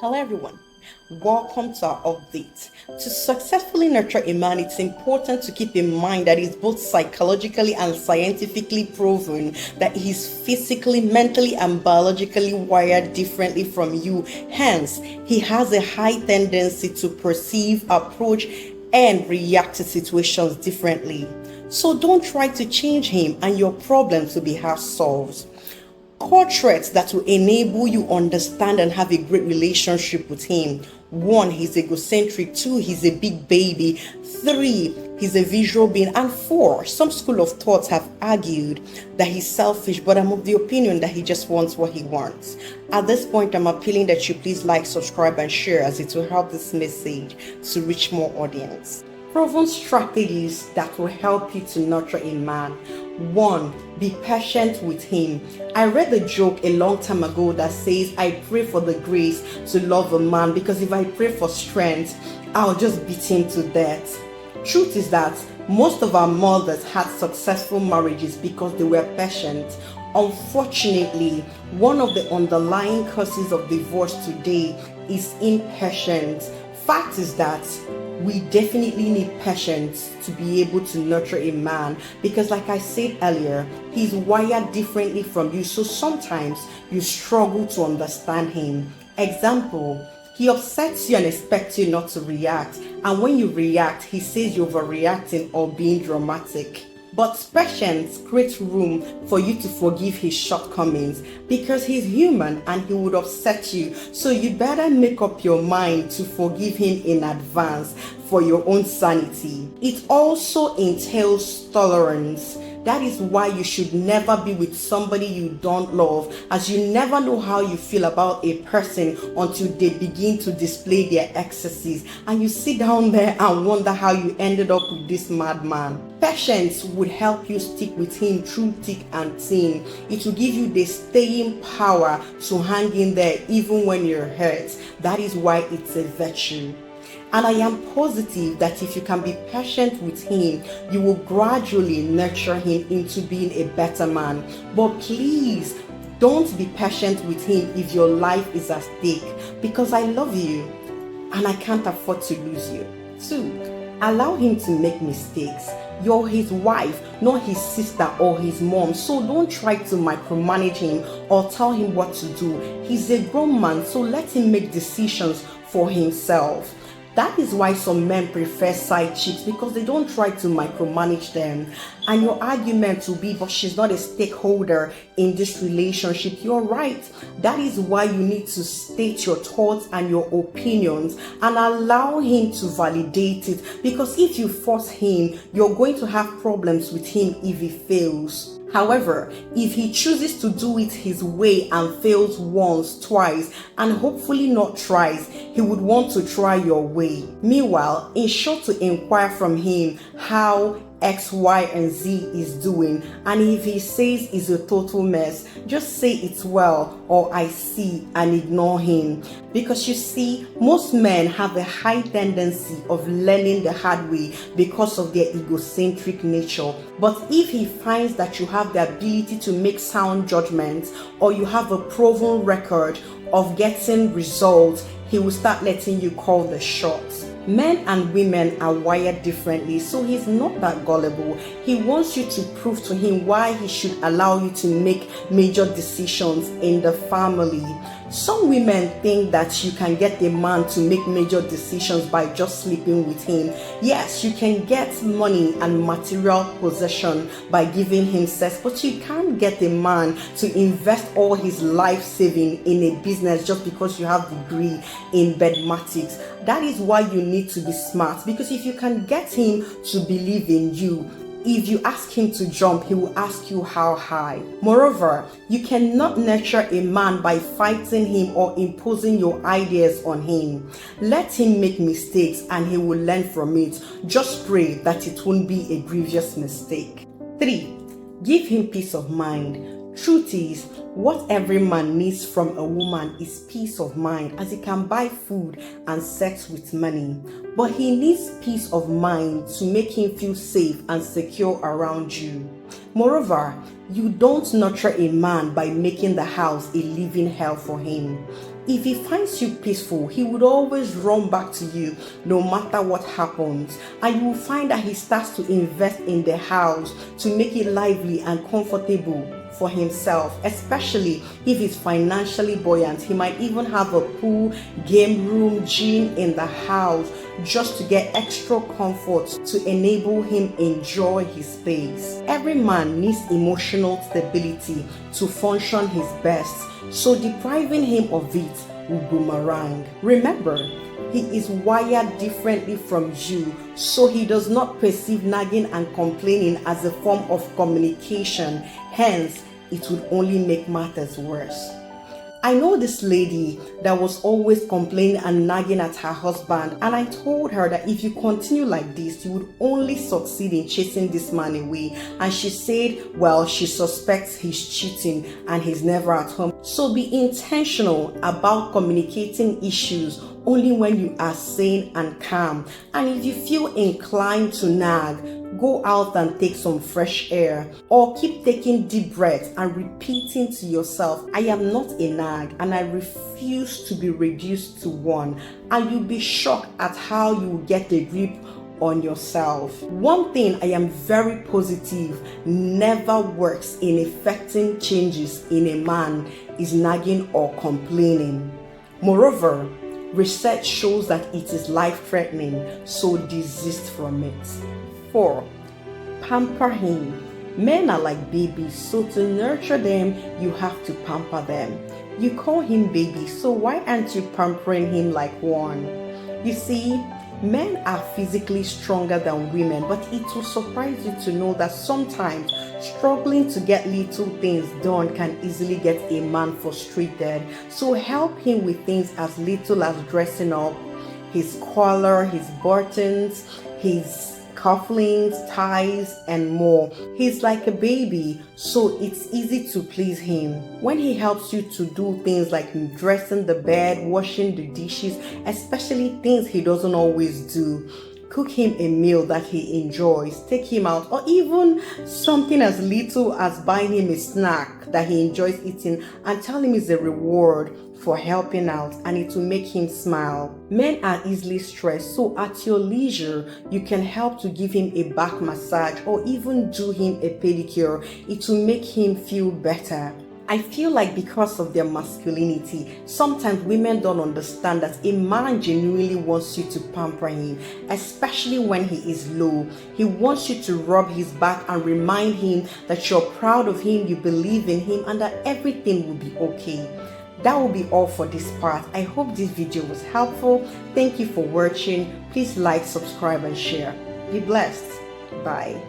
Hello everyone, welcome to our update. To successfully nurture a man, it's important to keep in mind that it's both psychologically and scientifically proven that he's physically, mentally, and biologically wired differently from you. Hence, he has a high tendency to perceive, approach, and react to situations differently. So don't try to change him and your problems will be half solved. Core traits that will enable you understand and have a great relationship with him. 1, he's egocentric. 2, he's a big baby. 3, he's a visual being. And 4, some school of thoughts have argued that he's selfish, but I'm of the opinion that he just wants what he wants. At this point, I'm appealing that you please like, subscribe, and share, as it will help this message to reach more audience. Proven strategies that will help you to nurture a man. 1, be patient with him. I read a joke a long time ago that says, I pray for the grace to love a man, because if I pray for strength, I'll just beat him to death. Truth is that most of our mothers had successful marriages because they were patient. Unfortunately, one of the underlying causes of divorce today is impatience. Fact is that we definitely need patience to be able to nurture a man, because like I said earlier, he's wired differently from you, so sometimes you struggle to understand him. Example, he upsets you and expects you not to react, and when you react, he says you're overreacting or being dramatic. But patience creates room for you to forgive his shortcomings, because he's human and he would upset you. So you better make up your mind to forgive him in advance for your own sanity. It also entails tolerance. That is why you should never be with somebody you don't love, as you never know how you feel about a person until they begin to display their excesses, and you sit down there and wonder how you ended up with this madman. Patience would help you stick with him through thick and thin. It will give you the staying power to hang in there even when you're hurt. That is why it's a virtue. And I am positive that if you can be patient with him, you will gradually nurture him into being a better man. But please, don't be patient with him if your life is at stake, because I love you and I can't afford to lose you. 2, allow him to make mistakes. You're his wife, not his sister or his mom, so don't try to micromanage him or tell him what to do. He's a grown man, so let him make decisions for himself. That is why some men prefer side chicks, because they don't try to micromanage them. And your argument will be, but she's not a stakeholder in this relationship. You're right. That is why you need to state your thoughts and your opinions and allow him to validate it. Because if you force him, you're going to have problems with him if he fails. However, if he chooses to do it his way and fails once, twice, and hopefully not thrice, he would want to try your way. Meanwhile, ensure to inquire from him how X, Y, and Z is doing, and if he says it's a total mess, just say it's well or I see and ignore him. Because you see, most men have a high tendency of learning the hard way because of their egocentric nature. But if he finds that you have the ability to make sound judgments, or you have a proven record of getting results, he will start letting you call the shots. Men and women are wired differently, so he's not that gullible. He wants you to prove to him why he should allow you to make major decisions in the family. Some women think that you can get a man to make major decisions by just sleeping with him. Yes, you can get money and material possession by giving him sex, but you can't get a man to invest all his life saving in a business just because you have a degree in mathematics. That is why you need to be smart, because if you can get him to believe in you, if you ask him to jump, he will ask you how high. Moreover, you cannot nurture a man by fighting him or imposing your ideas on him. Let him make mistakes and he will learn from it. Just pray that it won't be a grievous mistake. 3, give him peace of mind. Truth is, what every man needs from a woman is peace of mind, as he can buy food and sex with money. But he needs peace of mind to make him feel safe and secure around you. Moreover, you don't nurture a man by making the house a living hell for him. If he finds you peaceful, he would always run back to you no matter what happens. And you will find that he starts to invest in the house to make it lively and comfortable for himself, especially if he's financially buoyant. He might even have a pool, game room, gym in the house just to get extra comfort to enable him enjoy his space. Every man needs emotional stability to function his best, so depriving him of it will boomerang. Remember, he is wired differently from you, so he does not perceive nagging and complaining as a form of communication. Hence, it would only make matters worse. I know this lady that was always complaining and nagging at her husband, and I told her that if you continue like this, you would only succeed in chasing this man away. And she said, well, she suspects he's cheating and he's never at home. So be intentional about communicating issues only when you are sane and calm. And if you feel inclined to nag, go out and take some fresh air, or keep taking deep breaths and repeating to yourself, I am not a nag and I refuse to be reduced to one. And you'll be shocked at how you will get a grip on yourself. One thing I am very positive never works in effecting changes in a man is nagging or complaining. Moreover, research shows that it is life-threatening, so desist from it. 4. Pamper him. Men are like babies, so to nurture them, you have to pamper them. You call him baby, so why aren't you pampering him like one? You see, men are physically stronger than women, but it will surprise you to know that sometimes struggling to get little things done can easily get a man frustrated. So help him with things as little as dressing up, his collar, his buttons, his cufflinks, ties, and more. He's like a baby, so it's easy to please him. When he helps you to do things like dressing the bed, washing the dishes, especially things he doesn't always do, cook him a meal that he enjoys, take him out, or even something as little as buying him a snack that he enjoys eating and tell him it's a reward for helping out, and it will make him smile. Men are easily stressed, so at your leisure, you can help to give him a back massage or even do him a pedicure. It will make him feel better. I feel like because of their masculinity, sometimes women don't understand that a man genuinely wants you to pamper him, especially when he is low. He wants you to rub his back and remind him that you're proud of him, you believe in him, and that everything will be okay. That will be all for this part. I hope this video was helpful. Thank you for watching. Please like, subscribe, and share. Be blessed. Bye.